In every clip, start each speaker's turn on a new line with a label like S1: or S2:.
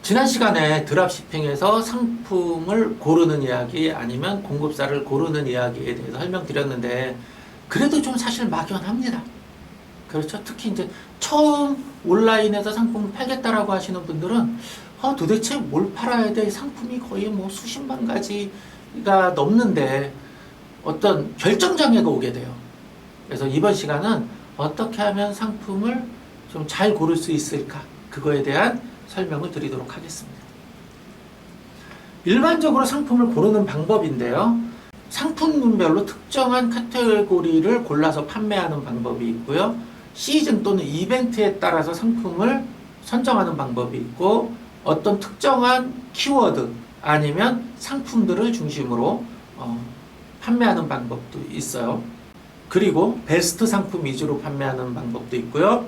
S1: 지난 시간에 드랍시핑에서 상품을 고르는 이야기 아니면 공급사를 고르는 이야기에 대해서 설명드렸는데 그래도 좀 사실 막연합니다. 그렇죠? 특히 이제 처음 온라인에서 상품을 팔겠다라고 하시는 분들은 도대체 뭘 팔아야 돼? 상품이 거의 뭐 수십만 가지가 넘는데 어떤 결정장애가 오게 돼요. 그래서 이번 시간은 어떻게 하면 상품을 좀 잘 고를 수 있을까? 그거에 대한 설명을 드리도록 하겠습니다. 일반적으로 상품을 고르는 방법인데요. 상품군별로 특정한 카테고리를 골라서 판매하는 방법이 있고요. 시즌 또는 이벤트에 따라서 상품을 선정하는 방법이 있고 어떤 특정한 키워드 아니면 상품들을 중심으로 판매하는 방법도 있어요. 그리고 베스트 상품 위주로 판매하는 방법도 있고요.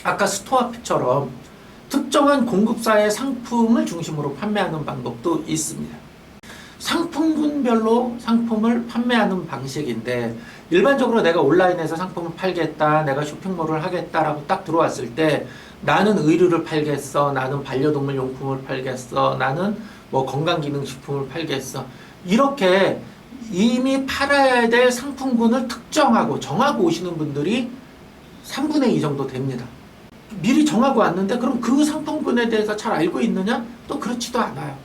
S1: 아까 스토어피처럼 특정한 공급사의 상품을 중심으로 판매하는 방법도 있습니다. 상품군별로 상품을 판매하는 방식인데 일반적으로 내가 온라인에서 상품을 팔겠다, 내가 쇼핑몰을 하겠다라고 딱 들어왔을 때 나는 의류를 팔겠어, 나는 반려동물 용품을 팔겠어, 나는 뭐 건강기능식품을 팔겠어. 이렇게 이미 팔아야 될 상품군을 특정하고 정하고 오시는 분들이 3분의 2 정도 됩니다. 미리 정하고 왔는데 그럼 그 상품군에 대해서 잘 알고 있느냐? 또 그렇지도 않아요.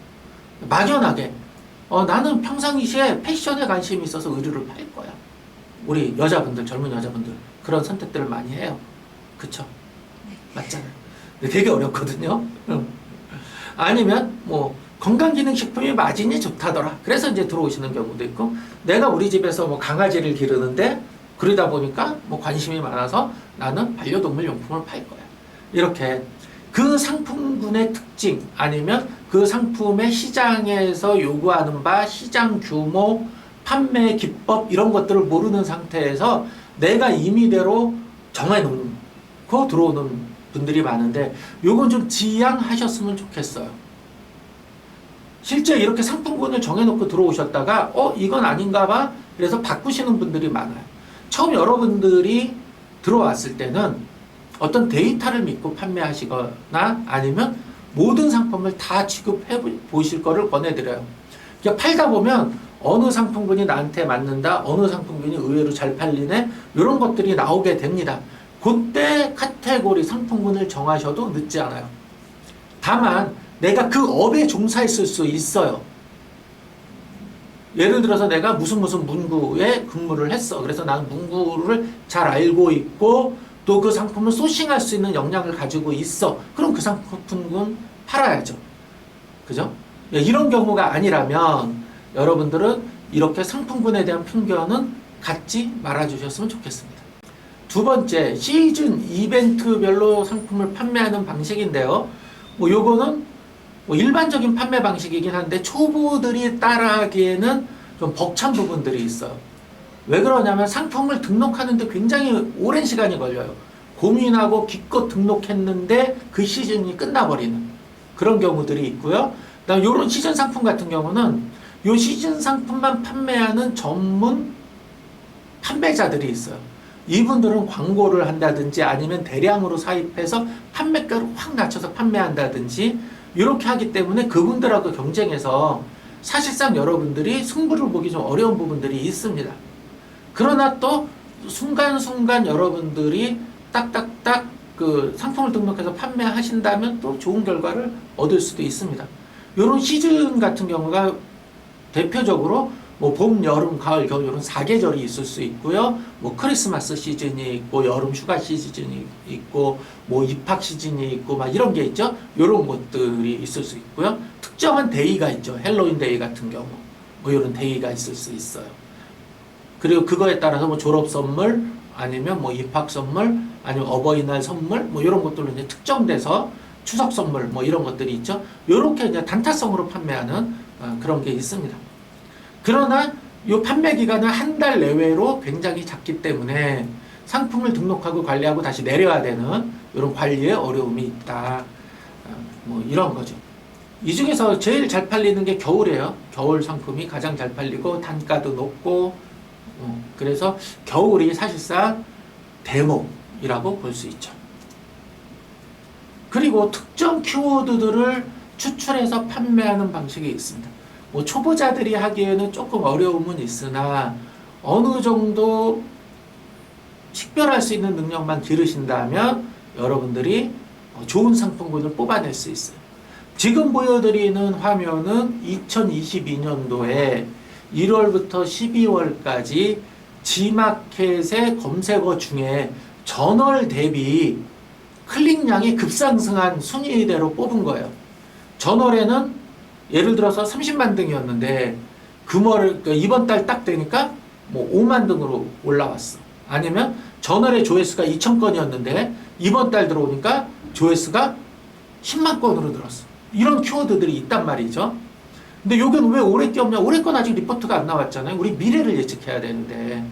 S1: 막연하게 나는 평상시에 패션에 관심이 있어서 의류를 팔 거야. 우리 여자분들, 젊은 여자분들 그런 선택들을 많이 해요. 그쵸? 맞잖아요. 근데 되게 어렵거든요. 아니면 뭐 건강기능식품이 마진이 좋다더라. 그래서 이제 들어오시는 경우도 있고 내가 우리 집에서 뭐 강아지를 기르는데 그러다 보니까 뭐 관심이 많아서 나는 반려동물 용품을 팔 거야. 이렇게 그 상품군의 특징 아니면 그 상품의 시장에서 요구하는 바, 시장 규모, 판매 기법 이런 것들을 모르는 상태에서 내가 임의대로 정해놓고 들어오는 분들이 많은데 요건 좀 지양하셨으면 좋겠어요. 실제 이렇게 상품군을 정해놓고 들어오셨다가 이건 아닌가 봐 그래서 바꾸시는 분들이 많아요. 처음 여러분들이 들어왔을 때는 어떤 데이터를 믿고 판매하시거나 아니면 모든 상품을 다 취급해 보실 거를 권해드려요. 그러니까 팔다 보면 어느 상품군이 나한테 맞는다, 어느 상품군이 의외로 잘 팔리네, 이런 것들이 나오게 됩니다. 그때 카테고리 상품군을 정하셔도 늦지 않아요. 다만 내가 그 업에 종사했을 수 있어요. 예를 들어서 내가 무슨 문구에 근무를 했어. 그래서 나는 문구를 잘 알고 있고 또 그 상품을 소싱할 수 있는 역량을 가지고 있어. 그럼 그 상품군 팔아야죠. 그죠? 이런 경우가 아니라면 여러분들은 이렇게 상품군에 대한 편견은 갖지 말아주셨으면 좋겠습니다. 두 번째, 시즌 이벤트별로 상품을 판매하는 방식인데요. 요거는 일반적인 판매 방식이긴 한데 초보들이 따라하기에는 좀 벅찬 부분들이 있어요. 왜 그러냐면 상품을 등록하는데 굉장히 오랜 시간이 걸려요. 고민하고 기껏 등록했는데 그 시즌이 끝나버리는 그런 경우들이 있고요. 그다음 이런 시즌 상품 같은 경우는 이 시즌 상품만 판매하는 전문 판매자들이 있어요. 이분들은 광고를 한다든지 아니면 대량으로 사입해서 판매가를 확 낮춰서 판매한다든지 이렇게 하기 때문에 그분들하고 경쟁해서 사실상 여러분들이 승부를 보기 좀 어려운 부분들이 있습니다. 그러나 또 순간순간 여러분들이 딱딱딱 그 상품을 등록해서 판매하신다면 또 좋은 결과를 얻을 수도 있습니다. 이런 시즌 같은 경우가 대표적으로 뭐 봄, 여름, 가을, 겨울 이런 4계절이 있을 수 있고요. 뭐 크리스마스 시즌이 있고 여름 휴가 시즌이 있고 뭐 입학 시즌이 있고 막 이런 게 있죠. 이런 것들이 있을 수 있고요. 특정한 데이가 있죠. 헬로윈 데이 같은 경우 뭐 이런 데이가 있을 수 있어요. 그리고 그거에 따라서 뭐 졸업 선물 아니면 뭐 입학 선물 아니면 어버이날 선물 뭐 이런 것들로 이제 특정돼서 추석 선물 뭐 이런 것들이 있죠. 이렇게 이제 단타성으로 판매하는 그런 게 있습니다. 그러나 이 판매 기간은 한 달 내외로 굉장히 작기 때문에 상품을 등록하고 관리하고 다시 내려야 되는 이런 관리에 어려움이 있다. 뭐 이런 거죠. 이 중에서 제일 잘 팔리는 게 겨울이에요. 겨울 상품이 가장 잘 팔리고 단가도 높고 그래서 겨울이 사실상 대목이라고 볼 수 있죠. 그리고 특정 키워드들을 추출해서 판매하는 방식이 있습니다. 뭐 초보자들이 하기에는 조금 어려움은 있으나 어느 정도 식별할 수 있는 능력만 기르신다면 여러분들이 좋은 상품군을 뽑아낼 수 있어요. 지금 보여드리는 화면은 2022년도에 1월부터 12월까지 G마켓의 검색어 중에 전월 대비 클릭량이 급상승한 순위대로 뽑은 거예요. 전월에는 예를 들어서 30만 등이었는데 이번 달 딱 되니까 뭐 5만 등으로 올라왔어. 아니면 전월에 조회수가 2,000건이었는데 이번 달 들어오니까 조회수가 10만 건으로 늘었어. 이런 키워드들이 있단 말이죠. 근데 여기는 왜 올해 게 없냐? 올해 건 아직 리포트가 안 나왔잖아요. 우리 미래를 예측해야 되는데.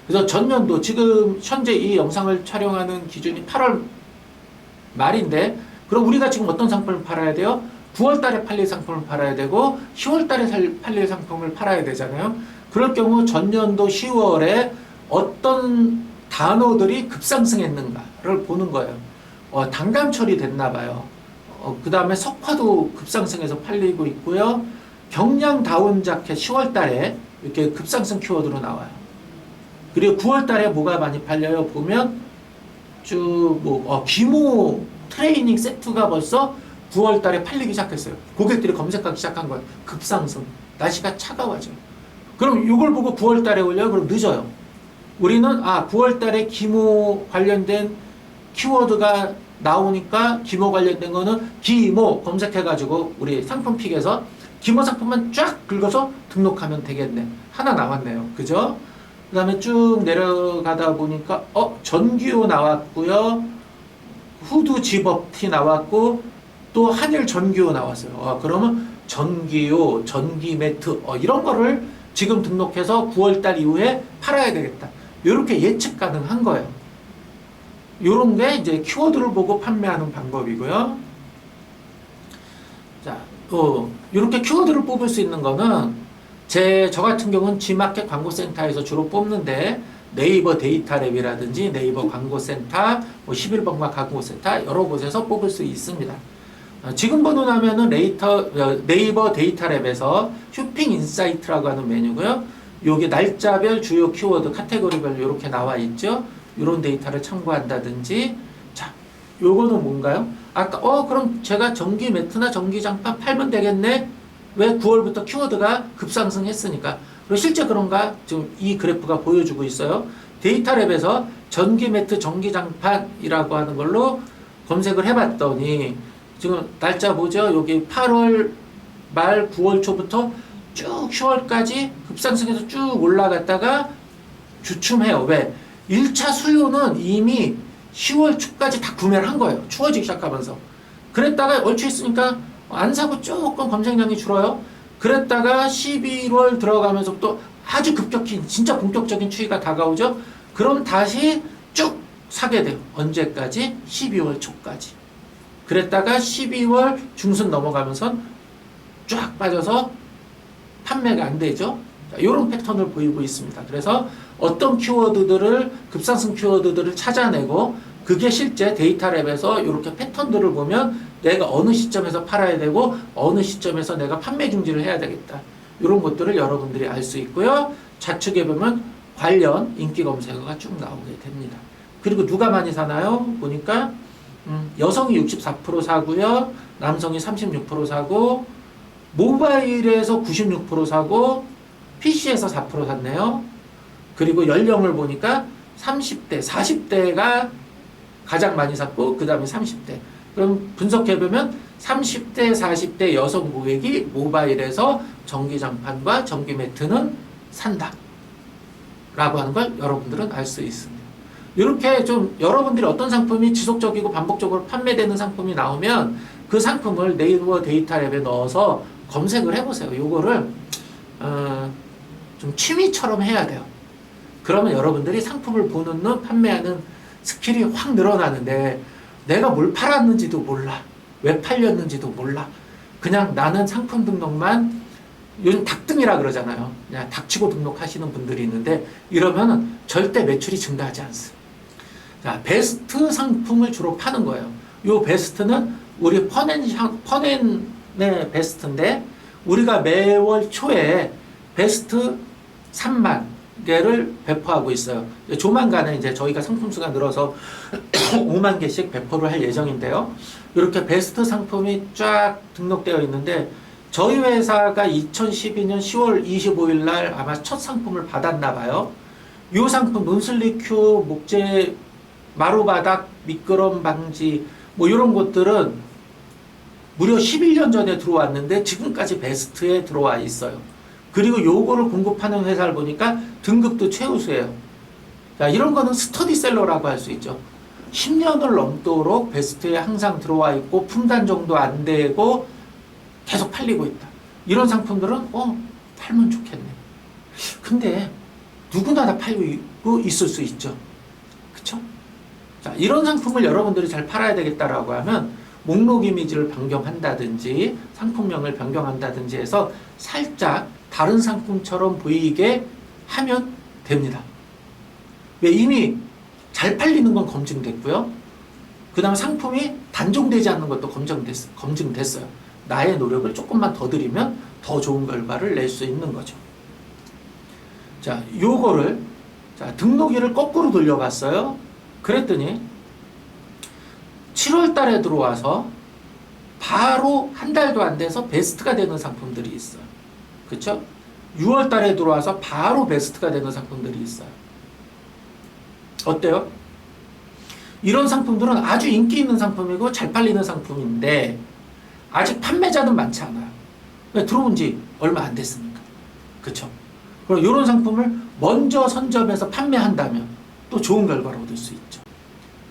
S1: 그래서 전년도 지금 현재 이 영상을 촬영하는 기준이 8월 말인데 그럼 우리가 지금 어떤 상품을 팔아야 돼요? 9월 달에 팔릴 상품을 팔아야 되고 10월 달에 팔릴 상품을 팔아야 되잖아요. 그럴 경우 전년도 10월에 어떤 단어들이 급상승했는가를 보는 거예요. 단감 처리됐나 봐요. 그 다음에 석화도 급상승해서 팔리고 있고요. 경량 다운 자켓 10월 달에 이렇게 급상승 키워드로 나와요. 그리고 9월 달에 뭐가 많이 팔려요? 보면 기모 트레이닝 세트가 벌써 9월 달에 팔리기 시작했어요. 고객들이 검색하기 시작한 거예요. 급상승. 날씨가 차가워져요. 그럼 이걸 보고 9월 달에 올려요? 그럼 늦어요. 우리는 9월 달에 기모 관련된 키워드가 나오니까 기모 관련된 거는 기모 검색해가지고 우리 상품픽에서 기모 상품만 쫙 긁어서 등록하면 되겠네. 하나 나왔네요. 그죠? 그 다음에 쭉 내려가다 보니까 전기요 나왔고요. 후드 집업티 나왔고 또 한일 전기요 나왔어요. 그러면 전기요, 전기 매트 이런 거를 지금 등록해서 9월달 이후에 팔아야 되겠다. 이렇게 예측 가능한 거예요. 이런 게 이제 키워드를 보고 판매하는 방법이고요. 자, 이렇게 키워드를 뽑을 수 있는 거는 저 같은 경우는 G마켓 광고센터에서 주로 뽑는데 네이버 데이터랩이라든지 네이버 광고센터, 11번가 광고센터 여러 곳에서 뽑을 수 있습니다. 지금 보는 화면은 네이버 데이터랩에서 쇼핑 인사이트라고 하는 메뉴고요. 여기 날짜별 주요 키워드 카테고리별 이렇게 나와 있죠. 이런 데이터를 참고한다든지. 자, 요거는 뭔가요? 아까 그럼 제가 전기 매트나 전기 장판 팔면 되겠네. 왜 9월부터 키워드가 급상승했으니까. 그리고 실제 그런가? 지금 이 그래프가 보여주고 있어요. 데이터랩에서 전기 매트, 전기 장판이라고 하는 걸로 검색을 해봤더니 지금 날짜 보죠? 여기 8월 말 9월 초부터 쭉 10월까지 급상승해서 쭉 올라갔다가 주춤해요. 왜? 1차 수요는 이미 10월 초까지 다 구매를 한 거예요. 추워지기 시작하면서. 그랬다가 얼추 있으니까 안 사고 조금 검색량이 줄어요. 그랬다가 11월 들어가면서 또 아주 급격히 진짜 본격적인 추위가 다가오죠. 그럼 다시 쭉 사게 돼요. 언제까지? 12월 초까지. 그랬다가 12월 중순 넘어가면서 쫙 빠져서 판매가 안 되죠. 이런 패턴을 보이고 있습니다. 그래서 어떤 키워드들을 급상승 키워드들을 찾아내고 그게 실제 데이터랩에서 이렇게 패턴들을 보면 내가 어느 시점에서 팔아야 되고 어느 시점에서 내가 판매 중지를 해야 되겠다. 이런 것들을 여러분들이 알 수 있고요. 좌측에 보면 관련 인기 검색어가 쭉 나오게 됩니다. 그리고 누가 많이 사나요? 보니까 여성이 64% 사고요. 남성이 36% 사고 모바일에서 96% 사고 PC에서 4% 샀네요. 그리고 연령을 보니까 30대, 40대가 가장 많이 샀고 그 다음에 30대. 그럼 분석해보면 30대, 40대 여성 고객이 모바일에서 전기장판과 전기매트는 산다 라고 하는 걸 여러분들은 알 수 있습니다. 이렇게 좀 여러분들이 어떤 상품이 지속적이고 반복적으로 판매되는 상품이 나오면 그 상품을 네이버 데이터랩에 넣어서 검색을 해보세요. 요거를 좀 취미처럼 해야 돼요. 그러면 여러분들이 상품을 보는 눈, 판매하는 스킬이 확 늘어나는데 내가 뭘 팔았는지도 몰라. 왜 팔렸는지도 몰라. 그냥 나는 상품 등록만 요즘 닭등이라 그러잖아요. 그냥 닥치고 등록하시는 분들이 있는데 이러면 절대 매출이 증가하지 않습니다. 자, 베스트 상품을 주로 파는 거예요. 요 베스트는 우리 펀앤 베스트인데 우리가 매월 초에 베스트 3만 개를 배포하고 있어요. 조만간에 이제 저희가 상품 수가 늘어서 5만 개씩 배포를 할 예정인데요. 이렇게 베스트 상품이 쫙 등록되어 있는데 저희 회사가 2012년 10월 25일 날 아마 첫 상품을 받았나 봐요. 이 상품 논슬리 큐, 목재, 마루바닥, 미끄럼 방지 뭐 이런 것들은 무려 11년 전에 들어왔는데 지금까지 베스트에 들어와 있어요. 그리고 요거를 공급하는 회사를 보니까 등급도 최우수예요. 자, 이런 거는 스터디셀러라고 할 수 있죠. 10년을 넘도록 베스트에 항상 들어와 있고 품단 정도 안 되고 계속 팔리고 있다. 이런 상품들은 팔면 좋겠네. 근데 누구나 다 팔고 있을 수 있죠. 그쵸? 자, 이런 상품을 여러분들이 잘 팔아야 되겠다라고 하면 목록 이미지를 변경한다든지 상품명을 변경한다든지 해서 살짝 다른 상품처럼 보이게 하면 됩니다. 왜? 이미 잘 팔리는 건 검증됐고요. 그 다음 상품이 단종되지 않는 것도 검증됐어요. 나의 노력을 조금만 더 들이면 더 좋은 결과를 낼 수 있는 거죠. 자, 요거를 등록일을 거꾸로 돌려봤어요. 그랬더니 7월 달에 들어와서 바로 한 달도 안 돼서 베스트가 되는 상품들이 있어요. 그쵸? 6월 달에 들어와서 바로 베스트가 되는 상품들이 있어요. 어때요? 이런 상품들은 아주 인기 있는 상품이고 잘 팔리는 상품인데 아직 판매자는 많지 않아요. 왜? 들어온 지 얼마 안 됐으니까. 그쵸? 그럼 이런 상품을 먼저 선점해서 판매한다면 또 좋은 결과를 얻을 수 있죠.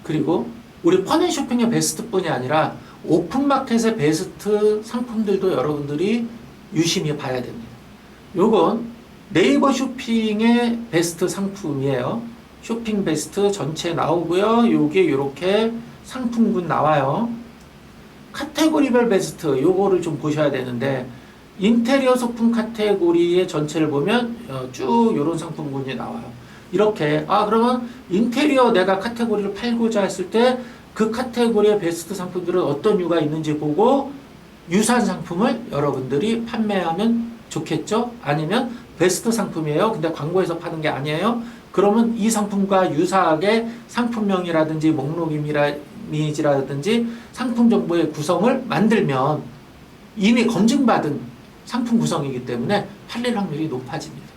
S1: 그리고 우리 펀앤쇼핑의 베스트뿐이 아니라 오픈마켓의 베스트 상품들도 여러분들이 유심히 봐야 됩니다. 요건 네이버 쇼핑의 베스트 상품이에요. 쇼핑 베스트 전체 나오고요. 요게 이렇게 상품군 나와요. 카테고리별 베스트 요거를 좀 보셔야 되는데 인테리어 소품 카테고리의 전체를 보면 쭉 요런 상품군이 나와요. 이렇게 그러면 인테리어 내가 카테고리를 팔고자 했을 때 그 카테고리의 베스트 상품들은 어떤 이유가 있는지 보고 유사한 상품을 여러분들이 판매하면 좋겠죠? 아니면 베스트 상품이에요. 근데 광고에서 파는 게 아니에요. 그러면 이 상품과 유사하게 상품명이라든지 목록 이미지라든지 상품 정보의 구성을 만들면 이미 검증받은 상품 구성이기 때문에 팔릴 확률이 높아집니다.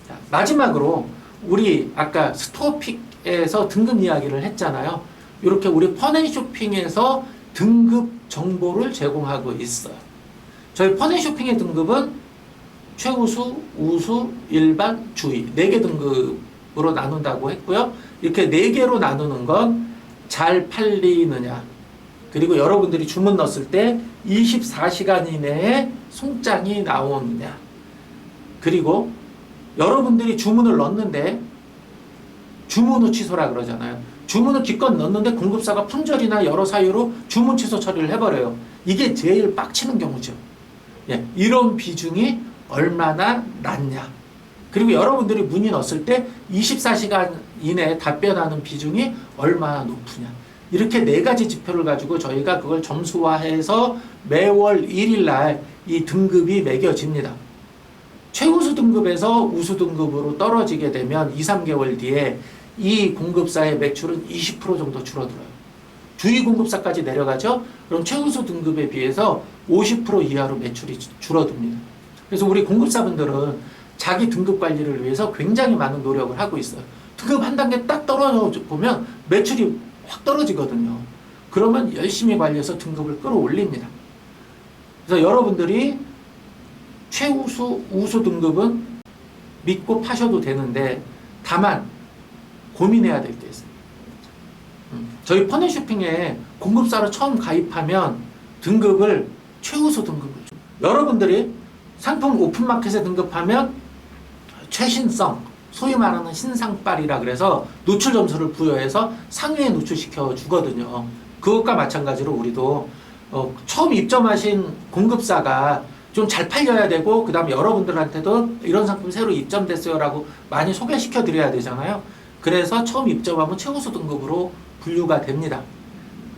S1: 자, 마지막으로 우리 아까 스토어픽에서 등급 이야기를 했잖아요. 이렇게 우리 펀앤쇼핑에서 등급 정보를 제공하고 있어요. 저희 펀앤쇼핑의 등급은 최우수, 우수, 일반, 주의 4개 등급으로 나눈다고 했고요. 이렇게 4개로 나누는 건 잘 팔리느냐, 그리고 여러분들이 주문 넣었을 때 24시간 이내에 송장이 나오느냐, 그리고 여러분들이 주문을 넣었는데 주문 후 취소라 그러잖아요. 주문을 기껏 넣었는데 공급사가 품절이나 여러 사유로 주문 취소 처리를 해버려요. 이게 제일 빡치는 경우죠. 예, 이런 비중이 얼마나 낮냐. 그리고 여러분들이 문의 넣었을 때 24시간 이내에 답변하는 비중이 얼마나 높으냐. 이렇게 4가지 지표를 가지고 저희가 그걸 점수화해서 매월 1일 날 이 등급이 매겨집니다. 최우수 등급에서 우수 등급으로 떨어지게 되면 2, 3개월 뒤에 이 공급사의 매출은 20% 정도 줄어들어요. 주위 공급사까지 내려가죠? 그럼 최우수 등급에 비해서 50% 이하로 매출이 줄어듭니다. 그래서 우리 공급사분들은 자기 등급 관리를 위해서 굉장히 많은 노력을 하고 있어요. 등급 한 단계 딱 떨어져 보면 매출이 확 떨어지거든요. 그러면 열심히 관리해서 등급을 끌어올립니다. 그래서 여러분들이 최우수, 우수 등급은 믿고 파셔도 되는데 다만 고민해야 될 게 있어요. 저희 펀앤쇼핑에 공급사로 처음 가입하면 등급을 최우수 등급을 줘. 여러분들이 상품 오픈마켓에 등급하면 최신성, 소위 말하는 신상빨이라 그래서 노출 점수를 부여해서 상위에 노출시켜 주거든요. 그것과 마찬가지로 우리도 처음 입점하신 공급사가 좀 잘 팔려야 되고 그 다음에 여러분들한테도 이런 상품 새로 입점됐어요 라고 많이 소개시켜 드려야 되잖아요. 그래서 처음 입점하면 최우수 등급으로 분류가 됩니다.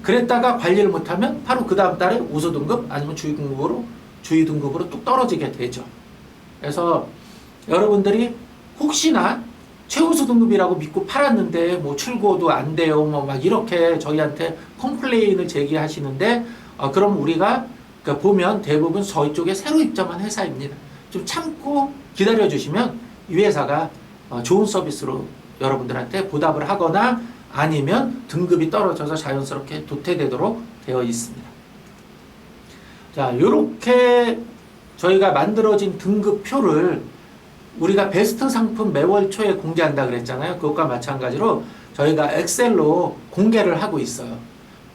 S1: 그랬다가 관리를 못하면 바로 그 다음 달에 우수 등급 아니면 주의 등급으로 뚝 떨어지게 되죠. 그래서 여러분들이 혹시나 최우수 등급이라고 믿고 팔았는데 뭐 출고도 안 돼요, 뭐 막 이렇게 저희한테 컴플레인을 제기하시는데 그럼 우리가 그러니까 보면 대부분 저희 쪽에 새로 입점한 회사입니다. 좀 참고 기다려 주시면 이 회사가 좋은 서비스로 여러분들한테 보답을 하거나 아니면 등급이 떨어져서 자연스럽게 도태되도록 되어 있습니다. 자, 이렇게 저희가 만들어진 등급표를 우리가 베스트 상품 매월 초에 공개한다 그랬잖아요. 그것과 마찬가지로 저희가 엑셀로 공개를 하고 있어요.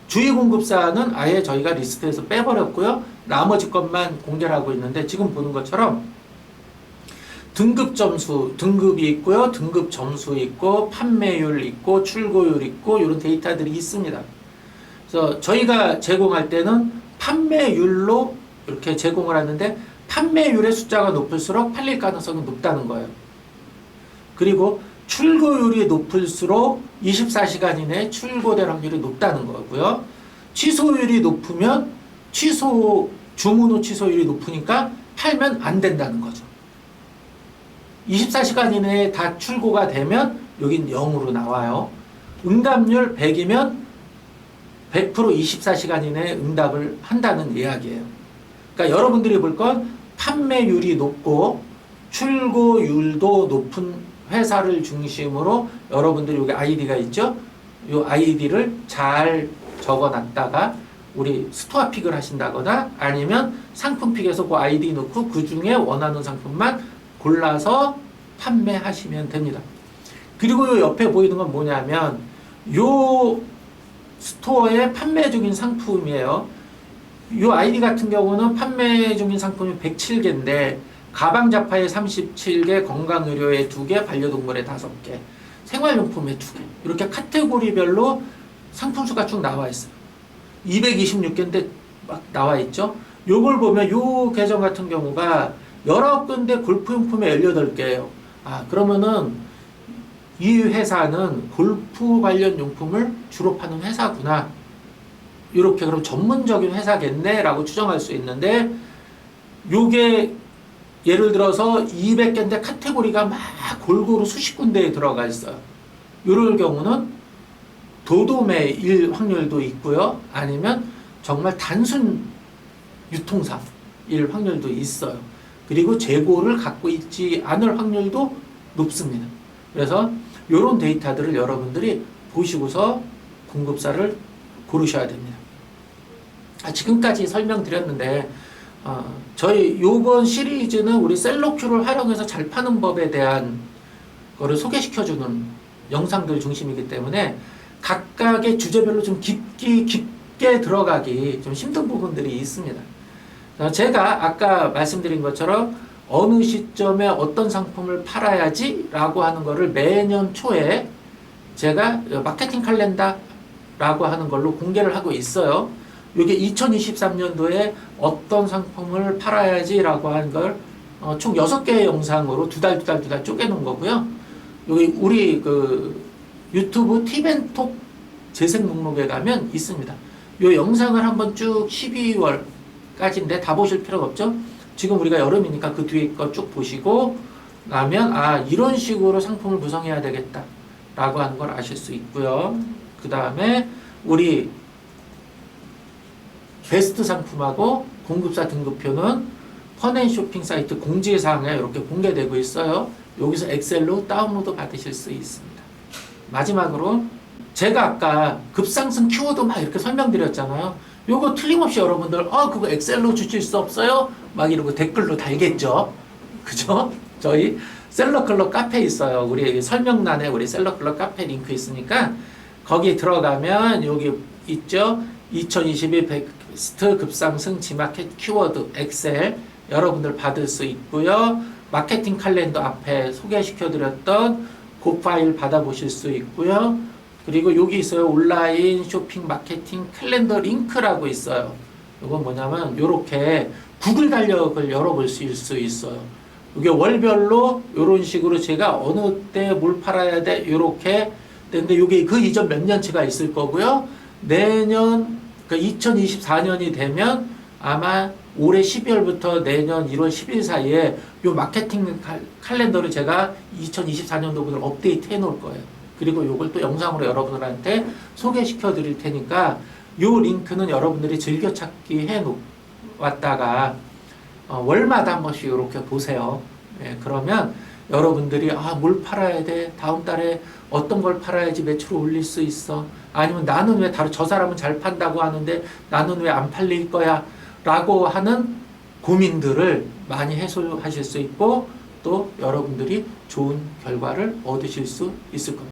S1: 주의 공급사는 아예 저희가 리스트에서 빼버렸고요. 나머지 것만 공개를 하고 있는데 지금 보는 것처럼 등급 점수, 등급이 있고요. 등급 점수 있고 판매율 있고 출고율 있고 이런 데이터들이 있습니다. 그래서 저희가 제공할 때는 판매율로 이렇게 제공을 하는데 판매율의 숫자가 높을수록 팔릴 가능성이 높다는 거예요. 그리고 출고율이 높을수록 24시간 이내에 출고될 확률이 높다는 거고요. 취소율이 높으면 주문 후 취소율이 높으니까 팔면 안 된다는 거죠. 24시간 이내에 다 출고가 되면 여긴 0으로 나와요. 응답률 100이면 100% 24시간 이내에 응답을 한다는 이야기예요. 그러니까 여러분들이 볼 건 판매율이 높고 출고율도 높은 회사를 중심으로 여러분들이 여기 아이디가 있죠? 이 아이디를 잘 적어놨다가 우리 스토어 픽을 하신다거나 아니면 상품 픽에서 그 아이디 넣고 그 중에 원하는 상품만 골라서 판매하시면 됩니다. 그리고 이 옆에 보이는 건 뭐냐면 요 스토어에 판매 중인 상품이에요. 이 아이디 같은 경우는 판매 중인 상품이 107개인데 가방 잡화에 37개, 건강의료에 2개, 반려동물에 5개, 생활용품에 2개 이렇게 카테고리별로 상품수가 쭉 나와 있어요. 226개인데 막 나와 있죠. 요걸 보면 요 계정 같은 경우가 19군데 골프용품에 18개예요. 그러면은 이 회사는 골프 관련 용품을 주로 파는 회사구나. 이렇게 그럼 전문적인 회사겠네 라고 추정할 수 있는데 요게 예를 들어서 200개인데 카테고리가 막 골고루 수십 군데에 들어가 있어요. 이럴 경우는 도도매일 확률도 있고요. 아니면 정말 단순 유통사일 확률도 있어요. 그리고 재고를 갖고 있지 않을 확률도 높습니다. 그래서 이런 데이터들을 여러분들이 보시고서 공급사를 고르셔야 됩니다. 지금까지 설명드렸는데 저희 요번 시리즈는 우리 셀러큐를 활용해서 잘 파는 법에 대한 거를 소개시켜주는 영상들 중심이기 때문에 각각의 주제별로 좀 깊게 들어가기 좀 힘든 부분들이 있습니다. 제가 아까 말씀드린 것처럼 어느 시점에 어떤 상품을 팔아야지 라고 하는 거를 매년 초에 제가 마케팅 칼렌더라고 하는 걸로 공개를 하고 있어요. 이게 2023년도에 어떤 상품을 팔아야지 라고 하는 걸 총 6개의 영상으로 두 달 쪼개놓은 거고요. 여기 우리 유튜브 팁앤톡 재생 목록에 가면 있습니다. 이 영상을 한번 쭉 12월까지인데 다 보실 필요가 없죠. 지금 우리가 여름이니까 그 뒤에 거 쭉 보시고 나면 이런 식으로 상품을 구성해야 되겠다 라고 하는 걸 아실 수 있고요. 그 다음에 우리 베스트 상품하고 공급사 등급표는 펀앤쇼핑 사이트 공지사항에 이렇게 공개되고 있어요. 여기서 엑셀로 다운로드 받으실 수 있습니다. 마지막으로 제가 아까 급상승 키워드 막 이렇게 설명드렸잖아요. 요거 틀림없이 여러분들 그거 엑셀로 주실 수 없어요? 막 이러고 댓글로 달겠죠. 그죠? 저희 셀러클럽 카페 있어요. 우리 설명란에 우리 셀러클럽 카페 링크 있으니까 거기 들어가면 여기 있죠. 2022 베스트 급상승 지마켓 키워드 엑셀 여러분들 받을 수 있고요. 마케팅 칼렌더 앞에 소개시켜드렸던 그 파일 받아보실 수 있고요. 그리고 여기 있어요. 온라인 쇼핑 마케팅 캘린더 링크라고 있어요. 이건 뭐냐면 이렇게 구글 달력을 열어볼 수 있어요. 이게 월별로 이런 식으로 제가 어느 때 뭘 팔아야 돼 이렇게 근데 이게 그 이전 몇 년치가 있을 거고요. 내년, 그러니까 2024년이 되면 아마 올해 12월부터 내년 1월 10일 사이에 요 마케팅 칼렌더를 제가 2024년도부터 업데이트 해 놓을 거예요. 그리고 요걸 또 영상으로 여러분들한테 소개시켜 드릴 테니까 요 링크는 여러분들이 즐겨찾기 해 놓았다가 월마다 한 번씩 이렇게 보세요. 예, 그러면 여러분들이 뭘 팔아야 돼? 다음 달에 어떤 걸 팔아야지 매출을 올릴 수 있어? 아니면 나는 왜 저 사람은 잘 판다고 하는데 나는 왜 안 팔릴 거야? 라고 하는 고민들을 많이 해소하실 수 있고 또 여러분들이 좋은 결과를 얻으실 수 있을 겁니다.